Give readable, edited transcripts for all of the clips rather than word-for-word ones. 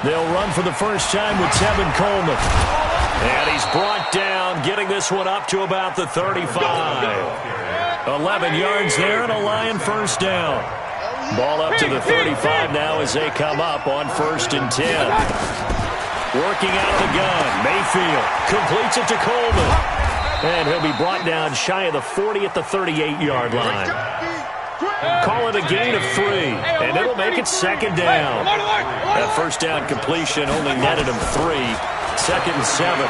They'll run for the first time with Tevin Coleman. And he's brought down, getting this one up to about the 35. 11 yards there and a Lion first down. Ball up to the 35 now as they come up on 1st and 10. Working out of the gun. Mayfield completes it to Coleman. And he'll be brought down shy of the 40 at the 38-yard line. Call it a gain of 3, and it'll make it 2nd down. That first down completion only netted him 3. 2nd and 7.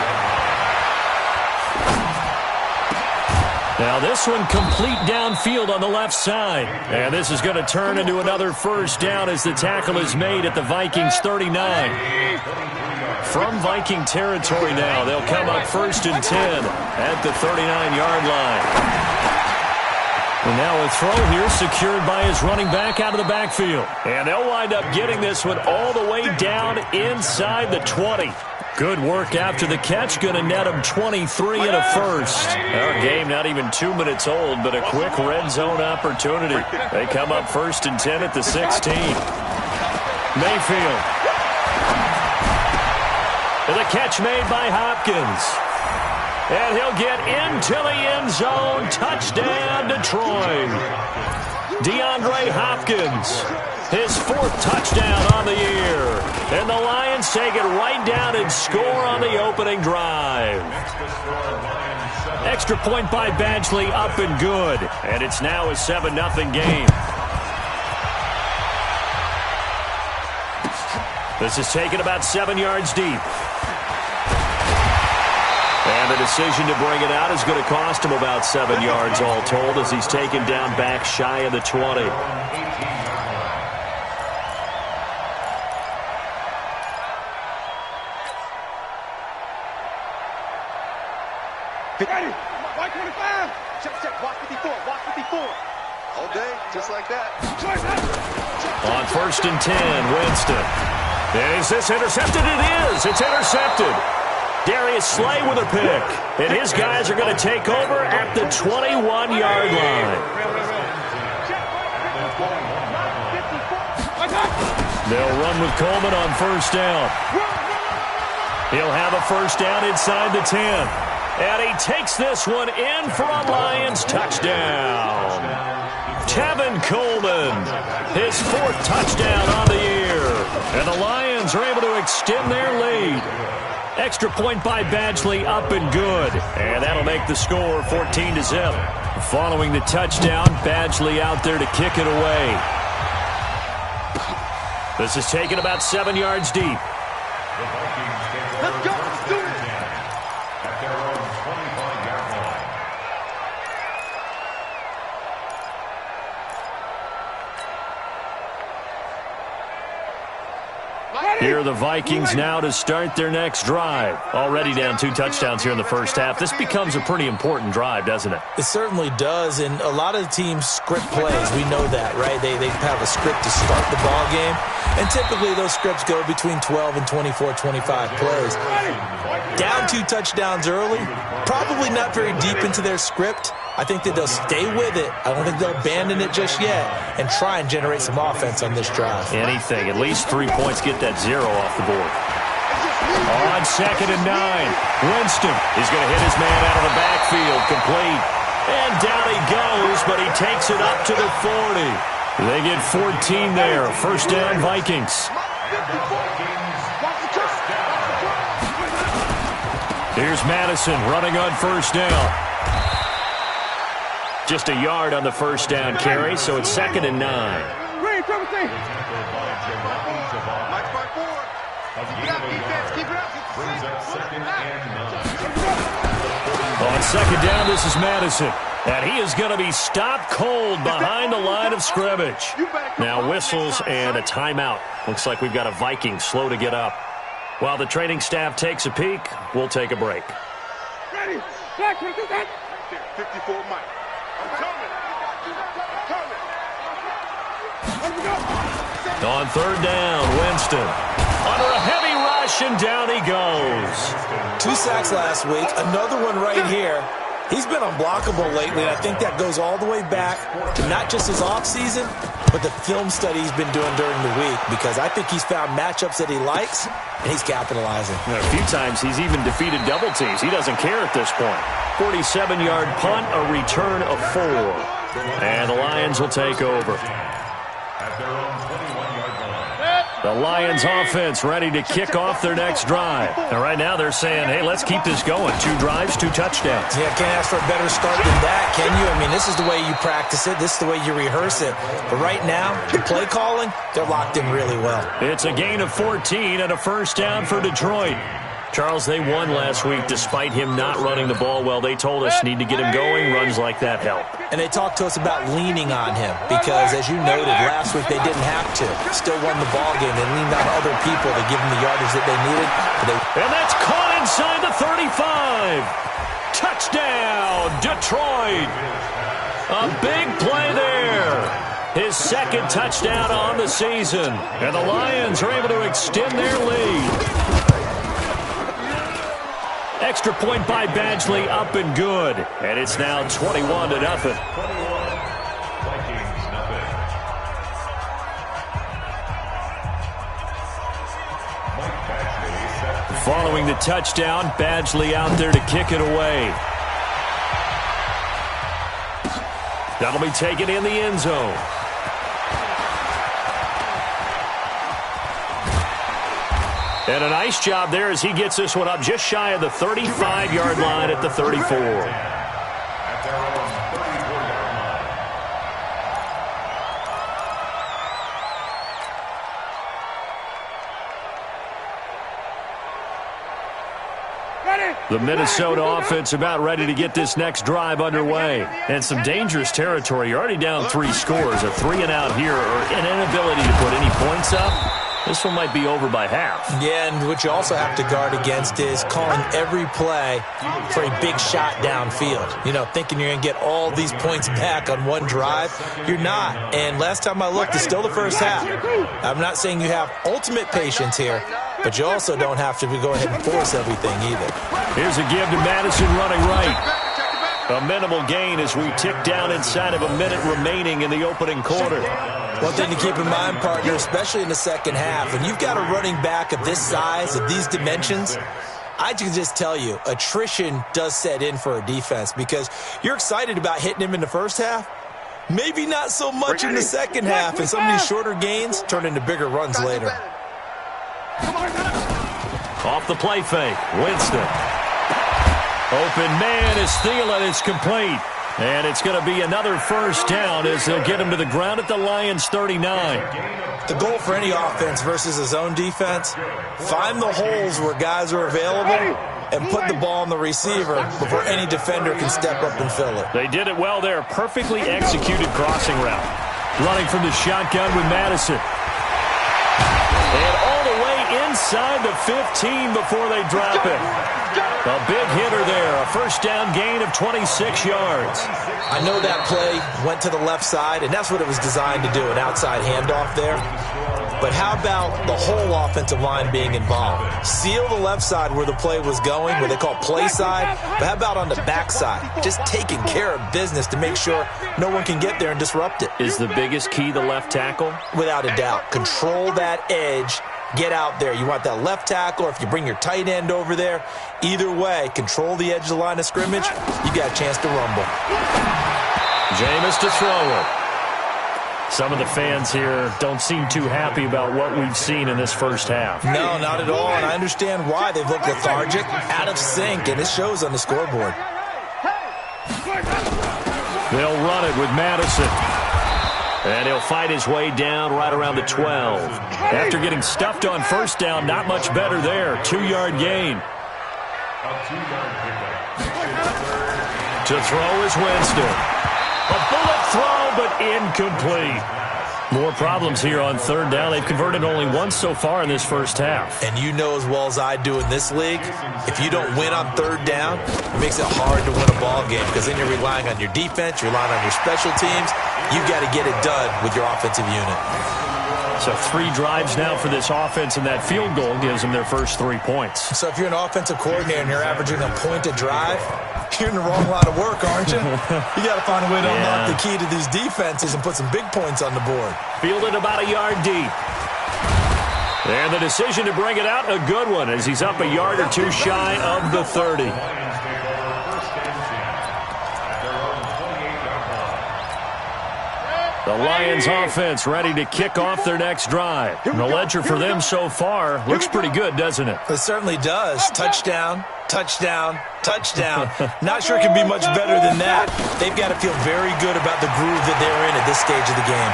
Now this one complete downfield on the left side. And this is going to turn into another first down as the tackle is made at the Vikings 39. From Viking territory now, they'll come up 1st and 10 at the 39-yard line. And now a throw here secured by his running back out of the backfield. And they'll wind up getting this one all the way down inside the 20. Good work after the catch. Going to net him 23 and a first. Our game not even 2 minutes old, but a quick red zone opportunity. They come up 1st and 10 at the 16. Mayfield. And the catch made by Hopkins. And he'll get into the end zone. Touchdown, Detroit. DeAndre Hopkins, his 4th touchdown on the year. And the Lions take it right down and score on the opening drive. Extra point by Badgley, up and good. And it's now a 7-0 game. This is taken about 7 yards deep. And the decision to bring it out is going to cost him about 7 yards all told as he's taken down back shy of the 20. Ready. White 25. Check. Watch 54. Watch 54. All day, just like that. On 1st and 10, Winston. And is this intercepted? It is. It's intercepted. Darius Slay with a pick. And his guys are going to take over at the 21-yard line. They'll run with Coleman on 1st down. He'll have a first down inside the 10. And he takes this one in for a Lions touchdown. Tevin Coleman, his 4th touchdown on the year. And the Lions are able to extend their lead. Extra point by Badgley, up and good. And that'll make the score 14-0. Following the touchdown, Badgley out there to kick it away. This is taken about 7 yards deep. Let's go. Let's do it. Here are the Vikings now to start their next drive. Already down 2 touchdowns here in the first half. This becomes a pretty important drive, doesn't it? It certainly does, and a lot of teams script plays. We know that, right? They have a script to start the ball game, and typically those scripts go between 12 and 24, 25 plays. Down 2 touchdowns early, probably not very deep into their script. I think that they'll stay with it. I don't think they'll abandon it just yet and try and generate some offense on this drive. Anything. At least 3 points, get that 0 off the board. On 2nd and 9, Winston is going to hit his man out of the backfield, complete. And down he goes, but he takes it up to the 40. They get 14 there. First down, Vikings. Here's Madison running on 1st down. Just a yard on the first down carry, so it's 2nd and 9. On 2nd down, this is Madison. And he is going to be stopped cold behind the line of scrimmage. Now whistles and a timeout. Looks like we've got a Viking slow to get up. While the training staff takes a peek, we'll take a break. Ready. 54 Mike. I'm coming. On 3rd down, Winston. Under a heavy rush, and down he goes. 2 sacks last week, another one right here. He's been unblockable lately, and I think that goes all the way back to not just his offseason, but the film study he's been doing during the week, because I think he's found matchups that he likes, and he's capitalizing. A few times he's even defeated double teams. He doesn't care at this point. 47-yard punt, a return of 4. And the Lions will take over. The Lions offense ready to kick off their next drive. And right now they're saying, hey, let's keep this going. 2 drives, 2 touchdowns. Yeah, can't ask for a better start than that, can you? I mean, this is the way you practice it. This is the way you rehearse it. But right now, the play calling, they're locked in really well. It's a gain of 14 and a first down for Detroit. Charles, they won last week despite him not running the ball well. They told us need to get him going. Runs like that help. And they talked to us about leaning on him because, as you noted, last week they didn't have to. Still won the ball game. They leaned on other people to give them the yardage that they needed. And that's caught inside the 35. Touchdown, Detroit. A big play there. His second touchdown on the season. And the Lions are able to extend their lead. Extra point by Badgley, up and good. And it's now 21-0. Following the touchdown, Badgley out there to kick it away. That'll be taken in the end zone. And a nice job there as he gets this one up just shy of the 35-yard line at the 34. The Minnesota offense about ready to get this next drive underway. And some dangerous territory. You're already down 3 scores. A 3-and-out here or an inability to put any points up. This one might be over by half. Yeah, and what you also have to guard against is calling every play for a big shot downfield. You know, thinking you're going to get all these points back on one drive. You're not. And last time I looked, it's still the first half. I'm not saying you have ultimate patience here, but you also don't have to go ahead and force everything either. Here's a give to Madison running right. A minimal gain as we tick down inside of a minute remaining in the opening quarter. One thing to keep in mind, partner, especially in the second half, when you've got a running back of this size, of these dimensions, I can just tell you, attrition does set in for a defense because you're excited about hitting him in the first half. Maybe not so much in the second half, and some of these shorter gains turn into bigger runs later. Off the play fake, Winston. Open man is Thielen. It's complete. And it's going to be another first down as they'll get him to the ground at the Lions' 39. The goal for any offense versus a zone defense, find the holes where guys are available and put the ball on the receiver before any defender can step up and fill it. They did it well there. Perfectly executed crossing route. Running from the shotgun with Madison. And all the way inside the 15 before they drop it. A big hitter there. A first down gain of 26 yards. I know that play went to the left side, and that's what it was designed to do, an outside handoff there. But how about the whole offensive line being involved? Seal the left side where the play was going, what they call play side. But how about on the back side? Just taking care of business to make sure no one can get there and disrupt it. Is the biggest key the left tackle? Without a doubt. Control that edge. Get out there. You want that left tackle, or if you bring your tight end over there, either way, control the edge of the line of scrimmage, you got a chance to rumble. Jameis to throw it. Some of the fans here don't seem too happy about what we've seen in this first half. No, not at all, and I understand why. They've looked lethargic, out of sync, and it shows on the scoreboard. They'll run it with Madison. And he'll fight his way down right around the 12. After getting stuffed on first down, not much better there. 2-yard gain. To throw is Winston. A bullet throw, but incomplete. More problems here on third down. They've converted only once so far in this first half. And you know as well as I do in this league, if you don't win on third down, it makes it hard to win a ball game because then you're relying on your defense, you're relying on your special teams. You've got to get it done with your offensive unit. So 3 drives now for this offense, and that field goal gives them their first 3 points. So if you're an offensive coordinator and you're averaging a point a drive, you're in the wrong line of work, aren't you? You got to find a way to unlock the key to these defenses and put some big points on the board. Fielded about a yard deep. And the decision to bring it out, a good one, as he's up a yard or 2 shy of the 30. The Lions offense ready to kick off their next drive. And the ledger for them so far looks pretty good, doesn't it? It certainly does. Touchdown, touchdown, touchdown. Not sure it can be much better than that. They've got to feel very good about the groove that they're in at this stage of the game.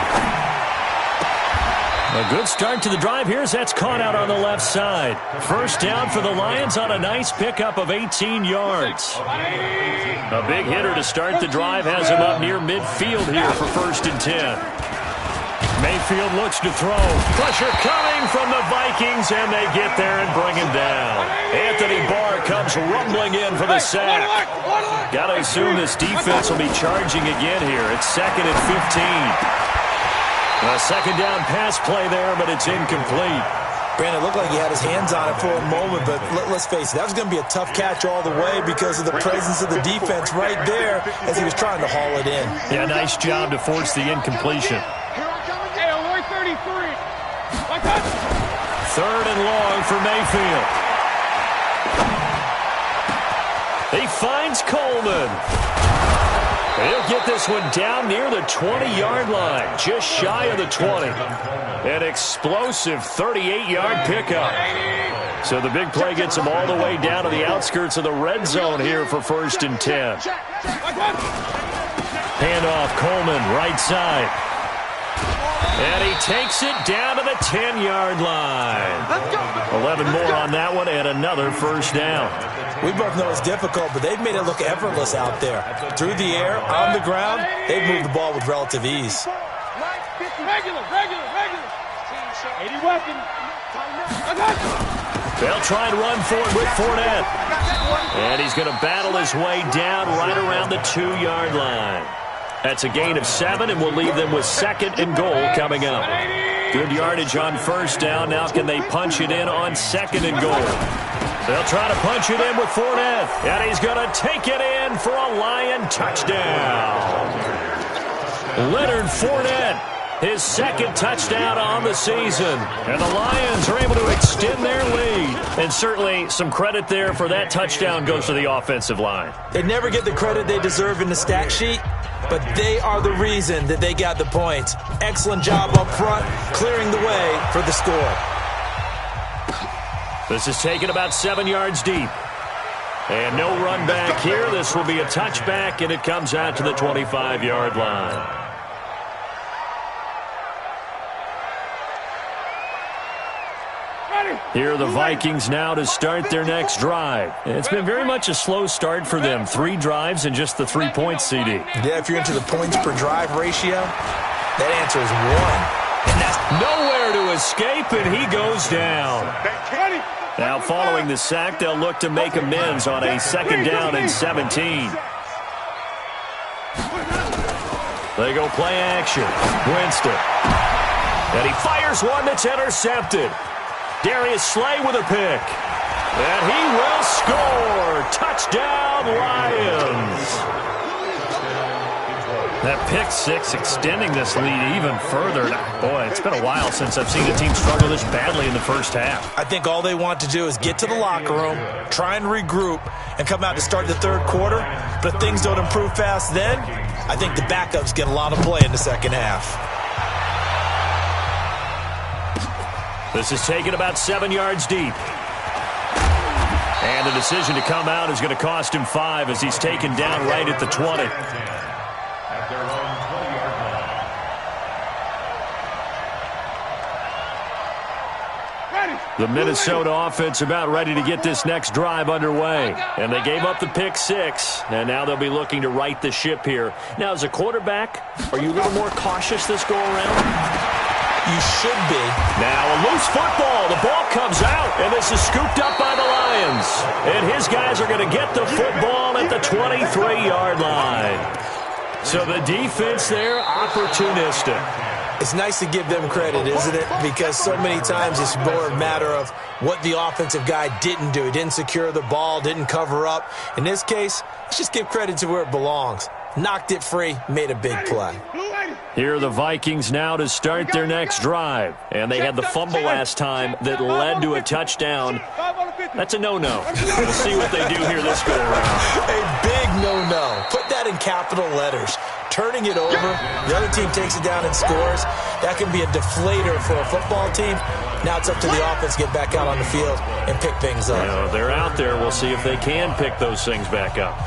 A good start to the drive here as that's caught out on the left side. First down for the Lions on a nice pickup of 18 yards. A big hitter to start the drive has him up near midfield here for 1st and 10. Mayfield looks to throw. Pressure coming from the Vikings, and they get there and bring him down. Anthony Barr comes rumbling in for the sack. Got to assume this defense will be charging again here. It's 2nd and 15. A second down pass play there, but it's incomplete. Brandon, it looked like he had his hands on it for a moment, but let's face it, that was going to be a tough catch all the way because of the presence of the defense right there as he was trying to haul it in. Yeah, nice job to force the incompletion. 3rd and long for Mayfield. He finds Coleman. He'll get this one down near the 20-yard line, just shy of the 20. An explosive 38-yard pickup. So the big play gets him all the way down to the outskirts of the red zone here for 1st and 10. Handoff, Coleman, right side. And he takes it down to the 10-yard line. 11 more on that one and another first down. We both know it's difficult, but they've made it look effortless out there. Through the air, on the ground, they've moved the ball with relative ease. They'll try and run for it with Fournette. And he's going to battle his way down right around the 2-yard line. That's a gain of 7, and we'll leave them with 2nd and goal coming up. Good yardage on first down. Now can they punch it in on 2nd and goal? They'll try to punch it in with Fournette. And he's going to take it in for a Lion touchdown. Leonard Fournette, his 2nd touchdown on the season. And the Lions are able to extend their lead. And certainly some credit there for that touchdown goes to the offensive line. They never get the credit they deserve in the stat sheet, but they are the reason that they got the points. Excellent job up front, clearing the way for the score. This is taken about 7 yards deep. And no run back here. This will be a touchback, and it comes out to the 25-yard line. Here are the Vikings now to start their next drive. It's been very much a slow start for them. 3 drives and just the 3 points, CD. Yeah, if you're into the points per drive ratio, that answer is 1. And that's nowhere to escape, and he goes down. Now, following the sack, they'll look to make amends on a 2nd down and 17. They go play action. Winston. And he fires one that's intercepted. Darius Slay with a pick. And he will score. Touchdown, Lions. That pick 6 extending this lead even further. Boy, it's been a while since I've seen a team struggle this badly in the first half. I think all they want to do is get to the locker room, try and regroup, and come out to start the 3rd quarter. But if things don't improve fast then, I think the backups get a lot of play in the 2nd half. This is taken about 7 yards deep. And the decision to come out is going to cost him 5 as he's taken down right at the 20. The Minnesota offense about ready to get this next drive underway. And they gave up the pick 6, and now they'll be looking to right the ship here. Now, as a quarterback, are you a little more cautious this go-around? You should be. Now a loose football. The ball comes out, and this is scooped up by the Lions. And his guys are going to get the football at the 23-yard line. So the defense there, opportunistic. It's nice to give them credit, isn't it? Because so many times it's more a matter of what the offensive guy didn't do. He didn't secure the ball, didn't cover up. In this case, let's just give credit to where it belongs. Knocked it free, made a big play. Here are the Vikings now to start their next drive. And they had the fumble last time that led to a touchdown. That's a no-no. We'll see what they do here this go-around. A big no-no. Put that in capital letters. Turning it over, the other team takes it down and scores. That can be a deflator for a football team. Now it's up to the offense to get back out on the field and pick things up. You know, they're out there. We'll see if they can pick those things back up.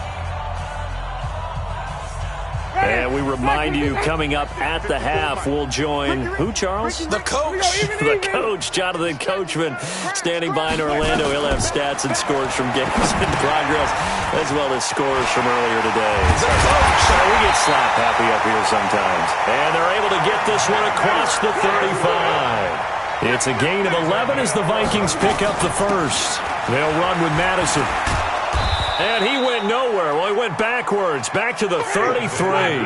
And we remind you, coming up at the half, we'll join who, Charles? The coach. The coach, Jonathan Coachman, standing by in Orlando. He'll have stats and scores from games in progress, as well as scores from earlier today. So we get slap happy up here sometimes. And they're able to get this one across the 35. It's a gain of 11 as the Vikings pick up the first. They'll run with Madison. And he went nowhere. Well, he went backwards, back to the 33.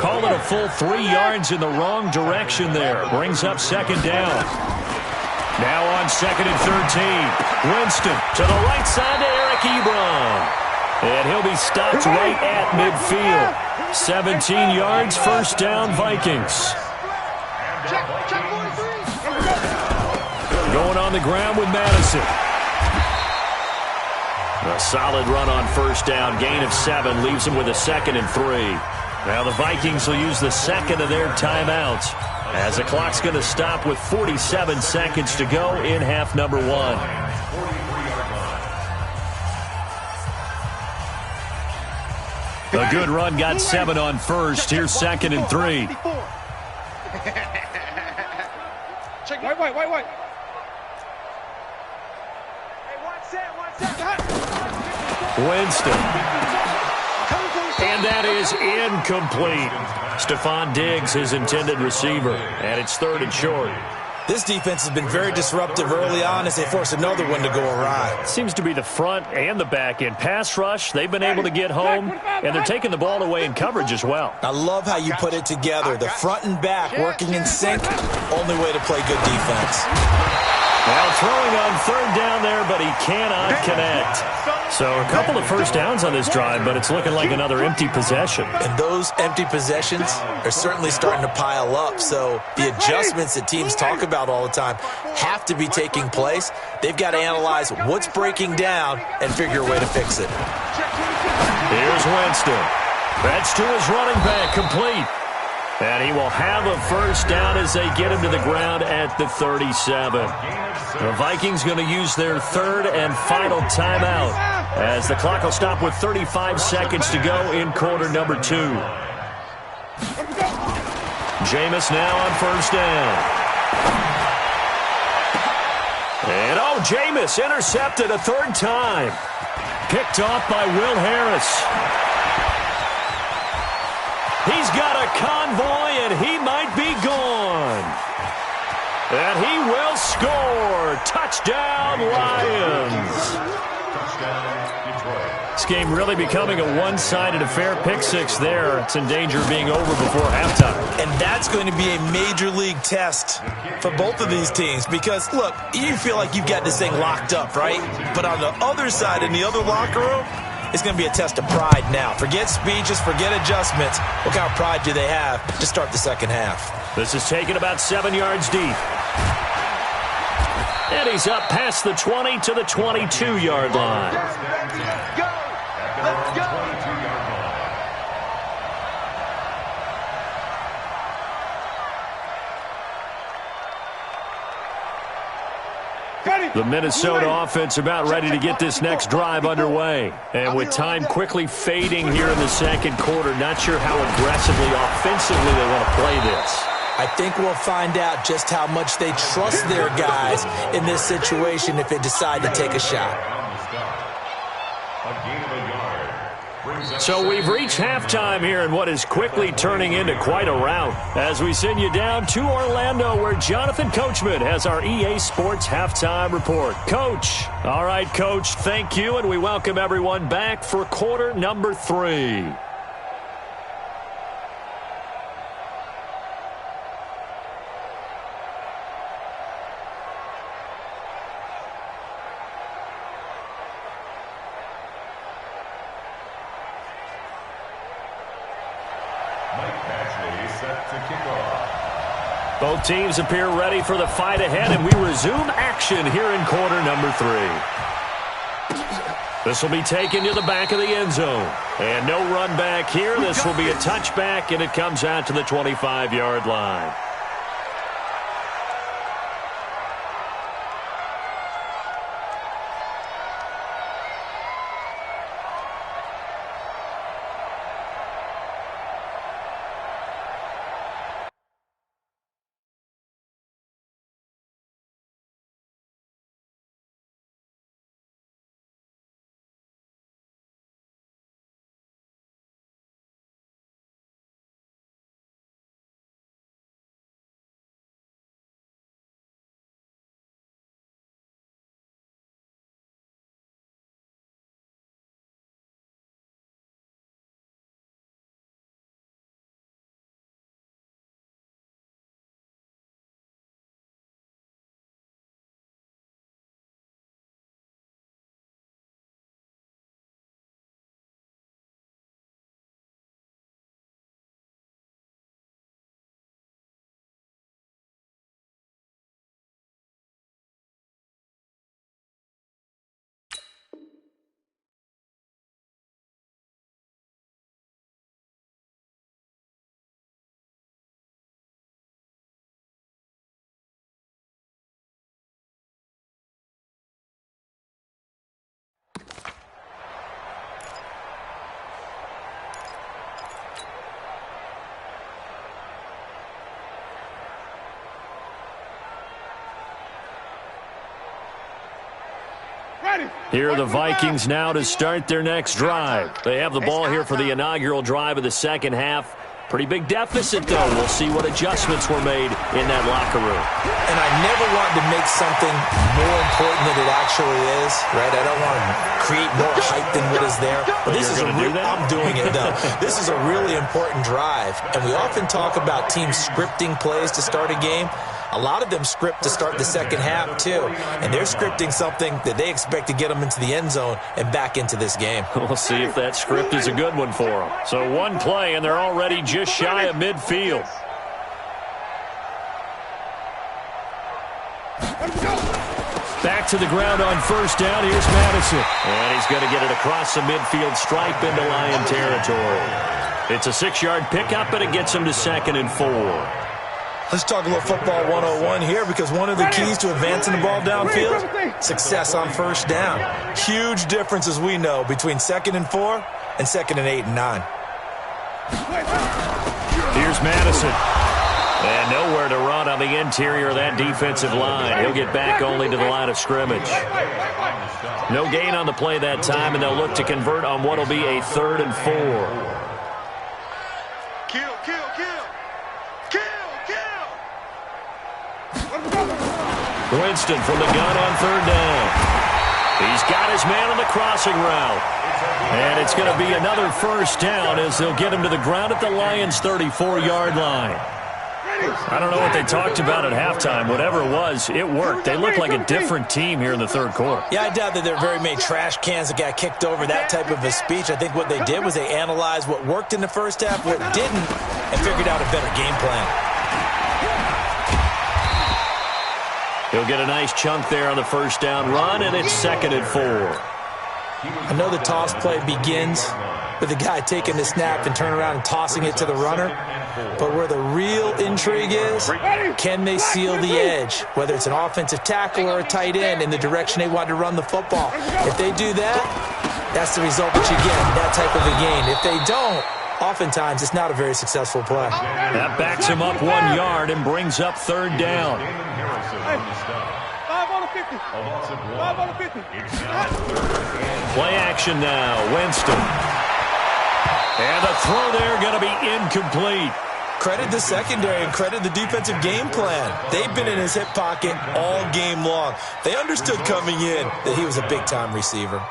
Call it a full 3 yards in the wrong direction there. Brings up second down. Now on second and 13. Winston to the right side to Eric Ebron. And he'll be stopped right at midfield. 17 yards, first down, Vikings. Going on the ground with Madison. A solid run on first down. Gain of 7 leaves them with a second and 3. Now the Vikings will use the second of their timeouts as the clock's going to stop with 47 seconds to go in half number 1. A good run got 7 on first. Here's second and 3. Wait. Winston. And that is incomplete. Stephon Diggs, his intended receiver. And it's third and short. This defense has been very disruptive early on as they force another one to go awry. Seems to be the front and the back end. Pass rush, they've been able to get home, and they're taking the ball away in coverage as well. I love how you put it together. The front and back working in sync. Only way to play good defense. Well, throwing on third down there, but he cannot connect. So a couple of first downs on this drive, but it's looking like another empty possession. And those empty possessions are certainly starting to pile up. So the adjustments that teams talk about all the time have to be taking place. They've got to analyze what's breaking down and figure a way to fix it. Here's Winston. That's to his running back, complete. And he will have a first down as they get him to the ground at the 37. The Vikings going to use their third and final timeout as the clock will stop with 35 seconds to go in quarter number 2. Jameis now on first down. And Jameis intercepted a third time. Picked off by Will Harris. He's got a convoy, and he might be gone. And he will score. Touchdown, Lions. This game really becoming a one-sided affair. Pick 6 there. It's in danger of being over before halftime. And that's going to be a major league test for both of these teams because, look, you feel like you've got this thing locked up, right? But on the other side, in the other locker room, it's going to be a test of pride now. Forget speeches, forget adjustments. What kind of pride do they have to start the second half? This is taken about 7 yards deep. And he's up past the 20 to the 22-yard line. Let's go! The Minnesota offense about ready to get this next drive underway. And with time quickly fading here in the second quarter, not sure how aggressively, offensively they want to play this. I think we'll find out just how much they trust their guys in this situation if they decide to take a shot. So we've reached halftime here in what is quickly turning into quite a rout as we send you down to Orlando where Jonathan Coachman has our EA Sports Halftime Report. Coach. All right, Coach, thank you, and we welcome everyone back for quarter number 3. Both teams appear ready for the fight ahead, and we resume action here in quarter number 3. This will be taken to the back of the end zone. And no run back here. This will be a touchback, and it comes out to the 25-yard line. Here are the Vikings now to start their next drive. They have the ball here for the inaugural drive of the second half. Pretty big deficit, though. We'll see what adjustments were made in that locker room. And I never want to make something more important than it actually is, right? I don't want to create more hype than what is there. But this is I'm doing it, though. This is a really important drive. And we often talk about teams scripting plays to start a game. A lot of them script to start the second half, too. And they're scripting something that they expect to get them into the end zone and back into this game. We'll see if that script is a good one for them. So one play, and they're already just shy of midfield. Back to the ground on first down. Here's Madison. And he's going to get it across the midfield stripe into Lion territory. It's a 6-yard pickup, and it gets him to 2nd and 4. Let's talk a little football 101 here, because one of the keys to advancing the ball downfield, success on first down. Huge difference, as we know, between 2nd and 4 and 2nd and 8 and 9. Here's Madison. And nowhere to run on the interior of that defensive line. He'll get back only to the line of scrimmage. No gain on the play that time, and they'll look to convert on what will be a 3rd and 4. Winston from the gun on 3rd down. He's got his man on the crossing route. And it's going to be another first down as they'll get him to the ground at the Lions' 34-yard line. I don't know what they talked about at halftime. Whatever it was, it worked. They look like a different team here in the third quarter. Yeah, I doubt that there are very many trash cans that got kicked over, that type of a speech. I think what they did was they analyzed what worked in the first half, what didn't, and figured out a better game plan. He'll get a nice chunk there on the first down run, and it's 2nd and 4. I know the toss play begins with the guy taking the snap and turning around and tossing it to the runner. But where the real intrigue is, can they seal the edge, whether it's an offensive tackle or a tight end, in the direction they want to run the football. If they do that, that's the result that you get, that type of a gain. If they don't, oftentimes it's not a very successful play. That backs him up 1 yard and brings up 3rd down. 5 on the 50. 5 on the 50. Play action now. Winston. And the throw there going to be incomplete. Credit the secondary and credit the defensive game plan. They've been in his hip pocket all game long. They understood coming in that he was a big-time receiver.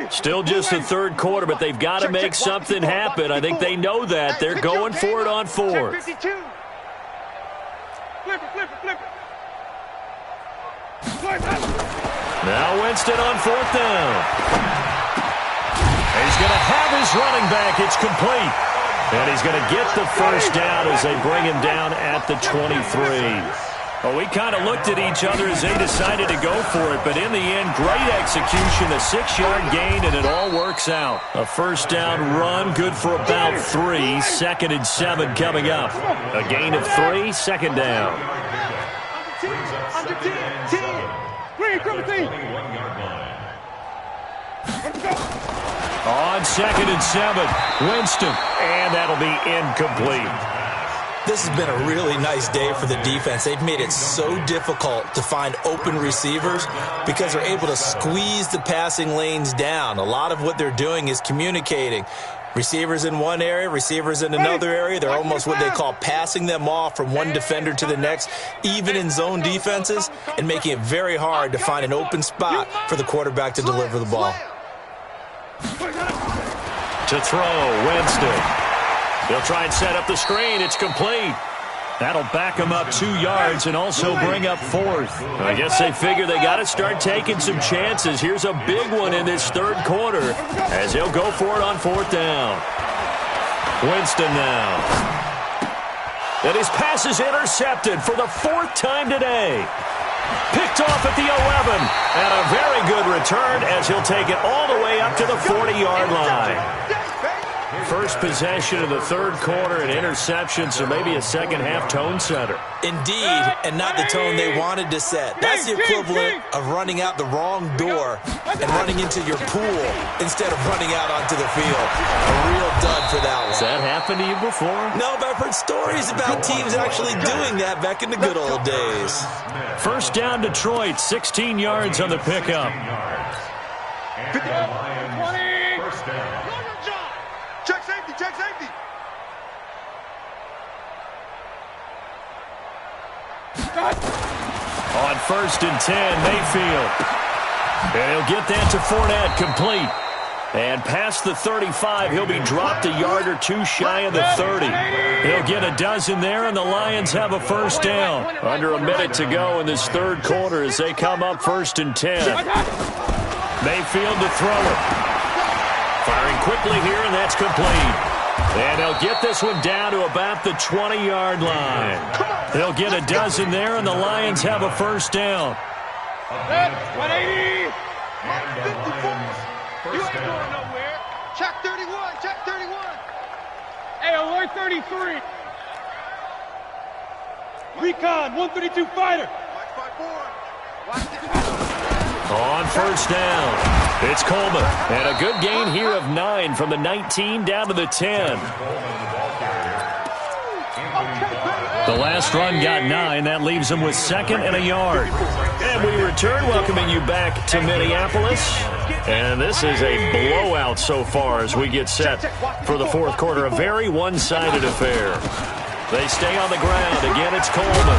Still just the third quarter, but they've got to make something happen. I think they know that. They're going for it on 4th. Flip it. Now Winston on 4th down. He's going to have his running back. It's complete. And he's going to get the first down as they bring him down at the 23. Well, we kind of looked at each other as they decided to go for it, but in the end, great execution, a 6-yard gain, and it all works out. A first down run, good for about 3. 2nd and 7 coming up. A gain of 3, 2nd down. Under 10. Green, cover team. On 2nd and 7, Winston, and that'll be incomplete. This has been a really nice day for the defense. They've made it so difficult to find open receivers because they're able to squeeze the passing lanes down. A lot of what they're doing is communicating. Receivers in one area, receivers in another area. They're almost what they call passing them off from one defender to the next, even in zone defenses, and making it very hard to find an open spot for the quarterback to deliver the ball. To throw, Winston. They'll try and set up the screen. It's complete. That'll back them up 2 yards and also bring up 4th. I guess they figure they got to start taking some chances. Here's a big one in this 3rd quarter as they'll go for it on 4th down. Winston now. And his pass is intercepted for the 4th time today. Picked off at the 11. And a very good return as he'll take it all the way up to the 40-yard line. First possession of the 3rd quarter, an interception, so maybe a second-half tone setter. Indeed, and not the tone they wanted to set. That's the equivalent of running out the wrong door and running into your pool instead of running out onto the field. A real dud for that one. Has that happened to you before? No, but I've heard stories about teams actually doing that back in the good old days. First down, Detroit, 16 yards on the pickup. 20. Check safety. On 1st and 10, Mayfield. And he'll get that to Fournette, complete. And past the 35, he'll be dropped a yard or 2 shy of the 30. He'll get a dozen there, and the Lions have a first down. Under a minute to go in this 3rd quarter as they come up 1st and 10. Mayfield to throw it. Firing quickly here, and that's complete. And they'll get this one down to about the 20-yard line. They'll get a dozen there, and the Lions have a first down. 180. You ain't going nowhere. Check 31. Hey, alert 33. Recon, 132 fighter. On first down. It's Coleman, and a good gain here of 9 from the 19 down to the 10. The last run got 9. That leaves them with 2nd and a yard. And we return, welcoming you back to Minneapolis. And this is a blowout so far as we get set for the 4th quarter. A very one-sided affair. They stay on the ground. Again, it's Coleman.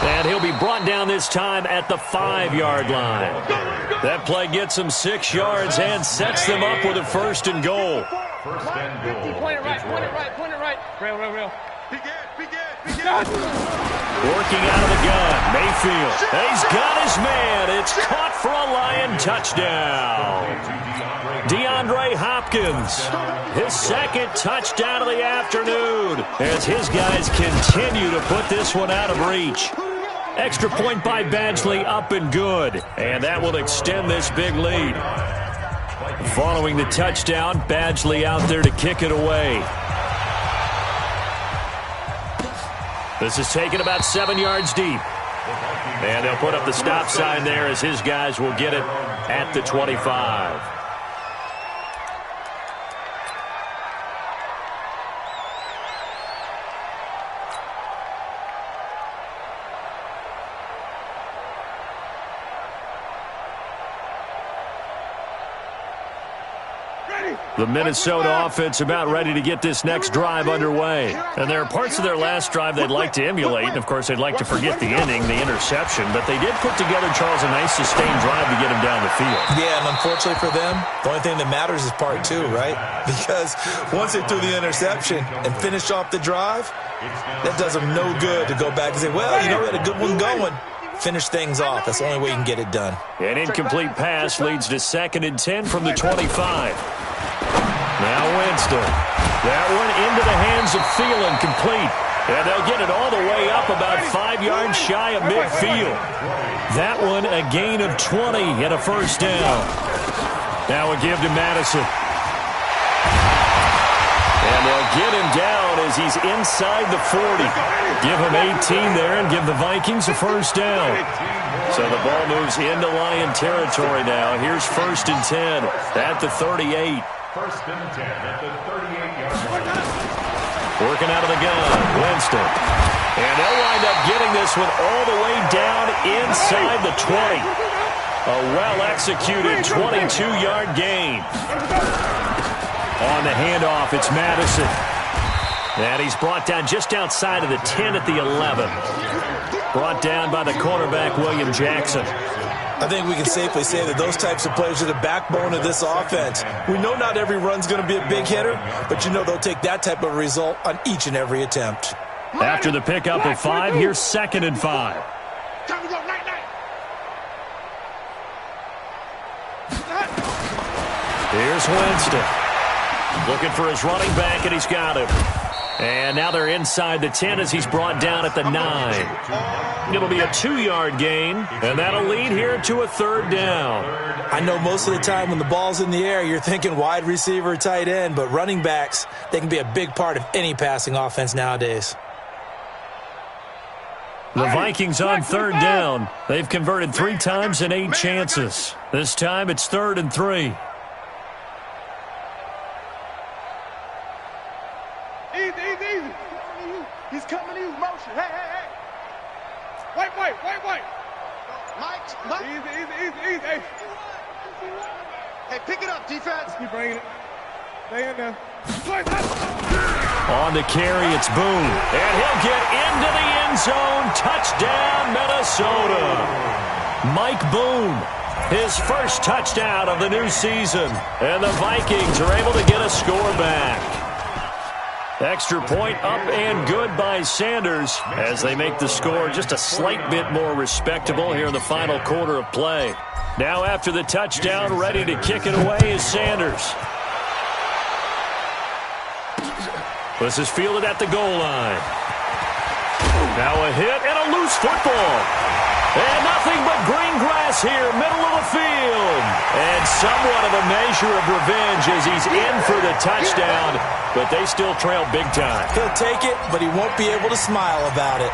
And he'll be brought down this time at the 5-yard line. That play gets them 6 yards and sets them up with a 1st and goal. Point it right. Rail. Working out of the gun, Mayfield. He's got his man. It's caught for a Lion touchdown. DeAndre Hopkins, his 2nd touchdown of the afternoon as his guys continue to put this one out of reach. Extra point by Badgley, up and good. And that will extend this big lead. Following the touchdown, Badgley out there to kick it away. This is taken about 7 yards deep. And they'll put up the stop sign there as his guys will get it at the 25. The Minnesota offense about ready to get this next drive underway. And there are parts of their last drive they'd like to emulate. And, of course, they'd like to forget the inning, the interception. But they did put together, Charles, a nice sustained drive to get him down the field. Yeah, and unfortunately for them, the only thing that matters is part 2, right? Because once they threw the interception and finished off the drive, that does them no good to go back and say, well, you know, we had a good one going. Finish things off. That's the only way you can get it done. An incomplete pass leads to 2nd and 10 from the 25. Now Winston. That one into the hands of Thielen, complete. And they'll get it all the way up about 5 yards shy of midfield. That one a gain of 20 and a first down. Now a give to Madison. And they'll get him down as he's inside the 40. Give him 18 there and give the Vikings a first down. So the ball moves into Lion territory now. Here's 1st and 10 at the 38. 1st and 10 at the 38-yard line. Working out of the gun, Winston. And they'll wind up getting this one all the way down inside the 20. A well-executed 22-yard gain. On the handoff, it's Madison. And he's brought down just outside of the 10 at the 11. Brought down by the cornerback, William Jackson. I think we can safely say that those types of players are the backbone of this offense. We know not every run's going to be a big hitter, but you know they'll take that type of result on each and every attempt. After the pickup of 5, here's 2nd and 5. Here's Winston. Looking for his running back, and he's got him. And now they're inside the 10 as he's brought down at the 9. It'll be a 2-yard gain, and that'll lead here to a 3rd down. I know most of the time when the ball's in the air, you're thinking wide receiver, tight end, but running backs, they can be a big part of any passing offense nowadays. The Vikings on 3rd down. They've converted 3 times in 8 chances. This time it's 3rd and 3. Easy. He's coming to you. Motion. Hey. Wait. Mike. Easy. Hey, pick it up, defense. Keep bringing it. Stay in there. On the carry, it's Boone. And he'll get into the end zone. Touchdown, Minnesota. Mike Boone, his first touchdown of the new season. And the Vikings are able to get a score back. Extra point up and good by Sanders as they make the score just a slight bit more respectable here in the final quarter of play. Now after the touchdown, ready to kick it away is Sanders. This is fielded at the goal line. Now a hit and a loose football. And nothing but green grass here, middle of the field. And somewhat of a measure of revenge as he's in for the touchdown, but they still trail big time. He'll take it, but he won't be able to smile about it.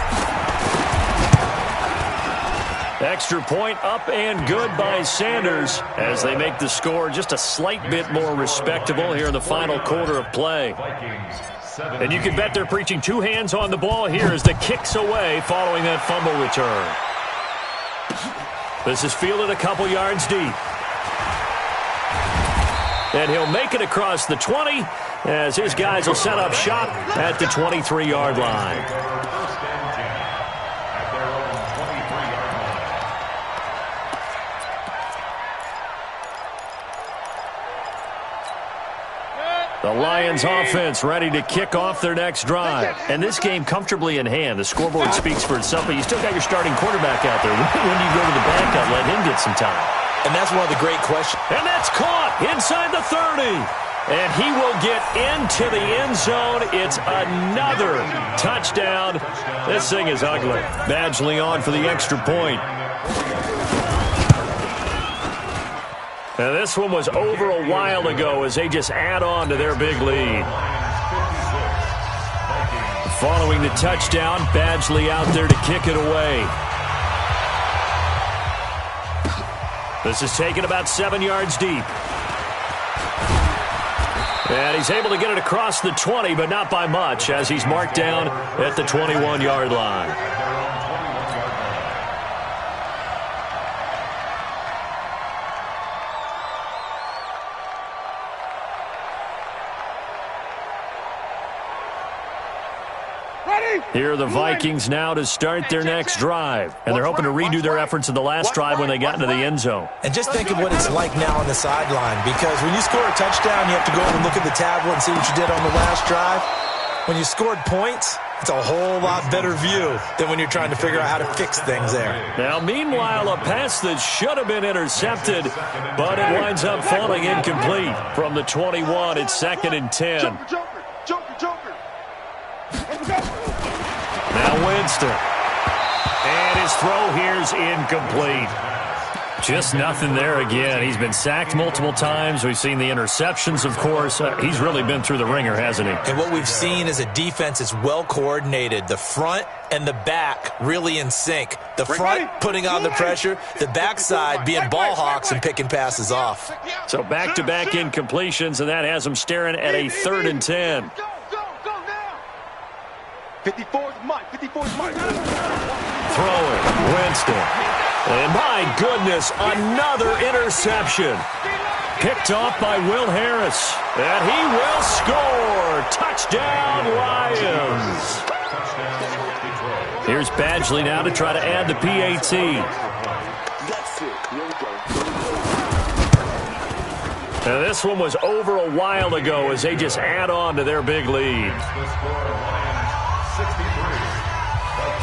Extra point up and good by Sanders as they make the score just a slight bit more respectable here in the final quarter of play. And you can bet they're preaching 2 hands on the ball here as the kick's away following that fumble return. This is fielded a couple yards deep. And he'll make it across the 20 as his guys will set up shop at the 23-yard line. The Lions offense ready to kick off their next drive. And this game comfortably in hand. The scoreboard speaks for itself, but you still got your starting quarterback out there. When do you go to the backup, let him get some time? And that's one of the great questions. And that's caught inside the 30. And he will get into the end zone. It's another touchdown. This thing is ugly. Badgley on for the extra point. Now, this one was over a while ago as they just add on to their big lead. Following the touchdown, Badgley out there to kick it away. This is taken about 7 yards deep. And he's able to get it across the 20, but not by much as he's marked down at the 21-yard line. Here are the Vikings now to start their next drive. And they're hoping to redo their efforts in the last drive when they got into the end zone. And just think of what it's like now on the sideline, because when you score a touchdown, you have to go and look at the tablet and see what you did on the last drive. When you scored points, It's a whole lot better view than when you're trying to figure out how to fix things there. Now, meanwhile, a pass that should have been intercepted, but it winds up falling incomplete. From the 21, it's 2nd and 10. Joker. Now Winston. And his throw here's incomplete. Just nothing there again. He's been sacked multiple times. We've seen the interceptions, of course. He's really been through the ringer, hasn't he? And what we've seen is a defense that's well coordinated. The front and the back really in sync. The front putting on the pressure, the backside being ball hawks and picking passes off. So back-to-back incompletions, and that has him staring at a 3rd and 10. Go now. 54's Mike. Throwing, Winston. And my goodness, another interception. Picked off by Will Harris. And he will score. Touchdown, Lions. Here's Badgley now to try to add the PAT. That's it. Here we go. Now, this one was over a while ago as they just add on to their big lead.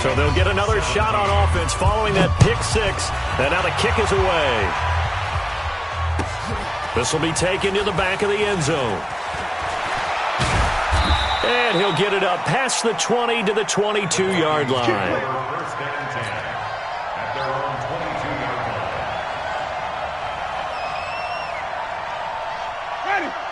So they'll get another shot on offense following that pick 6. And now the kick is away. This will be taken to the back of the end zone. And he'll get it up past the 20 to the 22-yard line.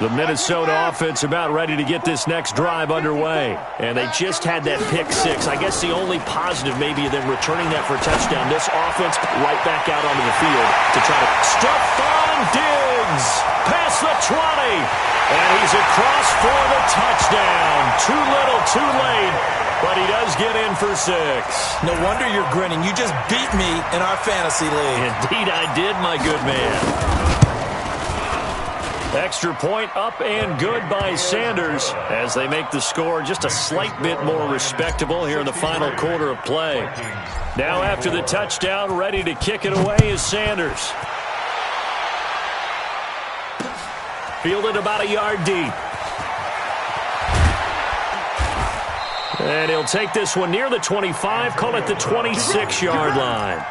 The Minnesota offense about ready to get this next drive underway. And they just had that pick 6. I guess the only positive maybe of them returning that for a touchdown. This offense right back out onto the field to try to Stephon Diggs past the 20. And he's across for the touchdown. Too little, too late. But he does get in for 6. No wonder you're grinning. You just beat me in our fantasy league. Indeed I did, my good man. Extra point up and good by Sanders as they make the score just a slight bit more respectable here in the final quarter of play. Now after the touchdown, ready to kick it away is Sanders. Fielded about a yard deep. And he'll take this one near the 25, call it the 26-yard line.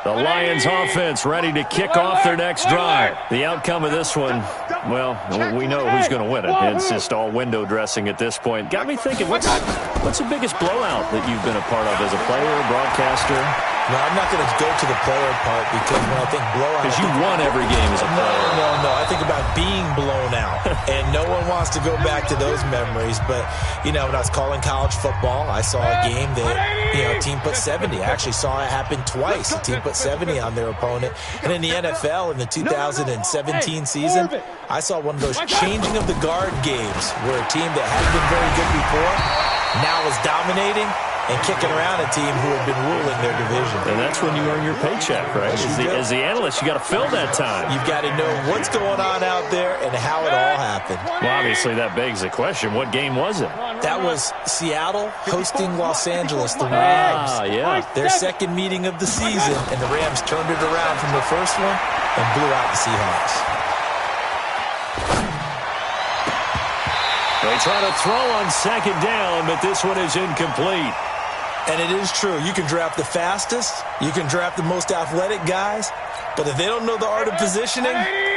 The Lions offense ready to kick off their next drive. The outcome of this one, well, we know who's going to win it. It's just all window dressing at this point. Got me thinking, what's the biggest blowout that you've been a part of as a player, broadcaster? No, I'm not going to go to the player part because when I think blowout... Because you won every game as a player. No. I think about being blown out. And no one wants to go back to those memories. But, when I was calling college football, I saw a game that, a team put 70. I actually saw it happen twice. A team put 70 on their opponent. And in the NFL, in the 2017 season, I saw one of those changing of the guard games where a team that hadn't been very good before now is dominating and kicking around a team who had been ruling their division. And that's when you earn your paycheck, right? As the analyst, you got to fill that time. You've got to know what's going on out there and how it all happened. Well, obviously, that begs the question, what game was it? That was Seattle hosting Los Angeles, the Rams. Yeah. Their second meeting of the season, and the Rams turned it around from the first one and blew out the Seahawks. They try to throw on second down, but this one is incomplete. And it is true. You can draft the fastest. You can draft the most athletic guys. But if they don't know the art of positioning,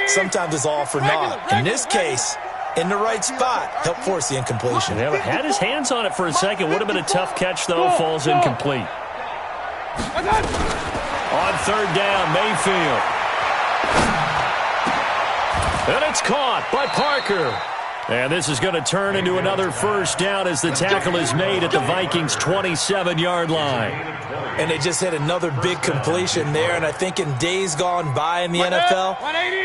sometimes it's all for naught. In this case, in the right spot, help force the incompletion. Yeah, had his hands on it for a second. Would have been a tough catch, though. Falls incomplete. On third down, Mayfield. And it's caught by Parker. And this is going to turn into another first down as the tackle is made at the Vikings' 27-yard line. And they just had another big completion there. And I think in days gone by in the NFL,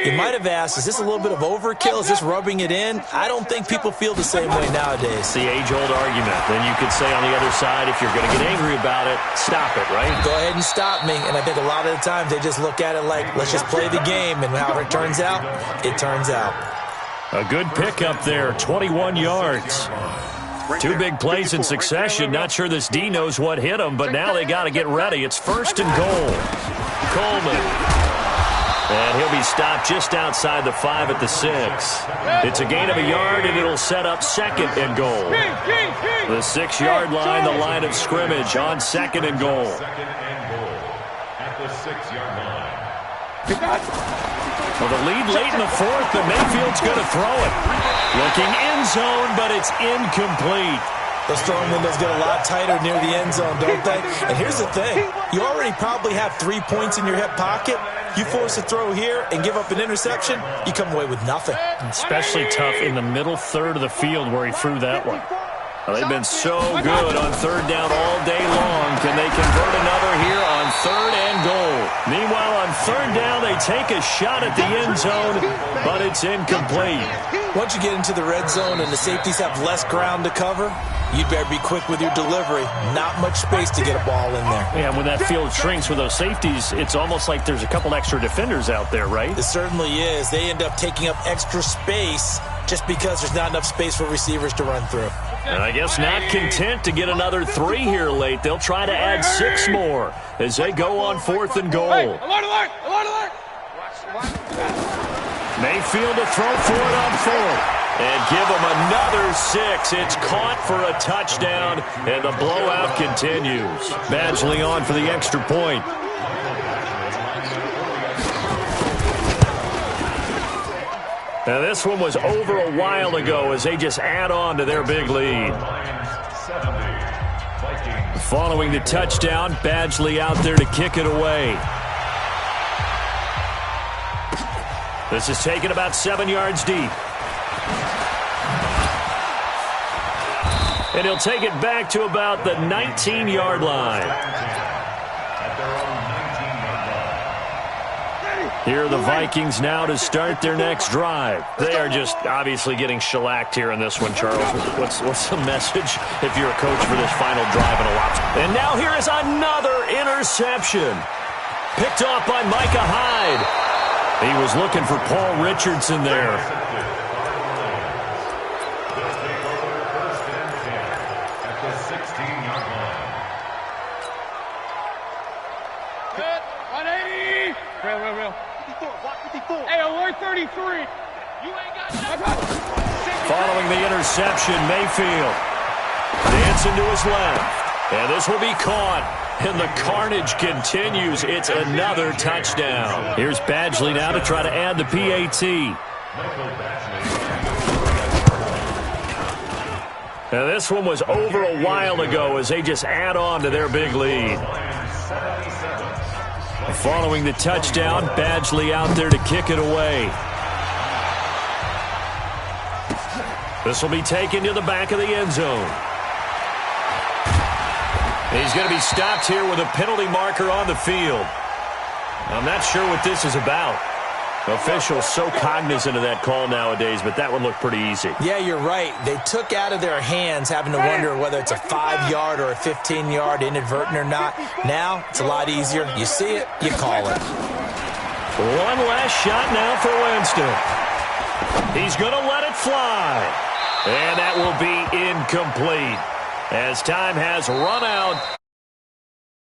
you might have asked, is this a little bit of overkill? Is this rubbing it in? I don't think people feel the same way nowadays. It's the age-old argument. Then you could say on the other side, if you're going to get angry about it, stop it, right? Go ahead and stop me. And I think a lot of the times they just look at it like, let's just play the game. And however it turns out, it turns out. A good pickup there, 21 yards. Two big plays in succession. Not sure this D knows what hit him, but now they got to get ready. It's first and goal. Coleman. And he'll be stopped just outside the 5 at the 6. It's a gain of a yard, and it'll set up 2nd and goal. The 6-yard line, the line of scrimmage on 2nd and goal. At the 6-yard line. Well, the lead late in the 4th, but Mayfield's going to throw it. Looking end zone, but it's incomplete. Those throwing windows get a lot tighter near the end zone, don't they? And here's the thing. You already probably have 3 points in your hip pocket. You force a throw here and give up an interception, you come away with nothing. Especially tough in the middle third of the field where he threw that one. Well, they've been so good on 3rd down all day long. Can they convert another here on 3rd and goal? Meanwhile, on 3rd down, they take a shot at the end zone, but it's incomplete. Once you get into the red zone and the safeties have less ground to cover, you'd better be quick with your delivery. Not much space to get a ball in there. Yeah, when that field shrinks with those safeties, it's almost like there's a couple extra defenders out there, right? It certainly is. They end up taking up extra space just because there's not enough space for receivers to run through. And I guess not content to get another 3 here late. They'll try to add 6 more as they go on 4th and goal. Alert, alert, alert, alert. Mayfield to throw for it on 4th. And give them another 6. It's caught for a touchdown, and the blowout continues. Badgley on for the extra point. Now, this one was over a while ago as they just add on to their big lead. Following the touchdown, Badgley out there to kick it away. This is taken about 7 yards deep. And he'll take it back to about the 19-yard line. Here are the Vikings now to start their next drive. They are just obviously getting shellacked here in this one, Charles. What's the message if you're a coach for this final drive in a lot? And now here is another interception. Picked off by Micah Hyde. He was looking for Paul Richardson there. Hey, alert 33. You ain't got Following the interception, Mayfield dancing to his left. And this will be caught. And the carnage continues. It's another touchdown. Here's Badgley now to try to add the PAT. Now this one was over a while ago as they just add on to their big lead. Following the touchdown, Badgley out there to kick it away. This will be taken to the back of the end zone. He's going to be stopped here with a penalty marker on the field. I'm not sure what this is about. Officials so cognizant of that call nowadays, but that one looked pretty easy. Yeah, you're right. They took out of their hands having to wonder whether it's a 5-yard or a 15-yard inadvertent or not. Now, it's a lot easier. You see it, you call it. One last shot now for Winston. He's going to let it fly. And that will be incomplete as time has run out.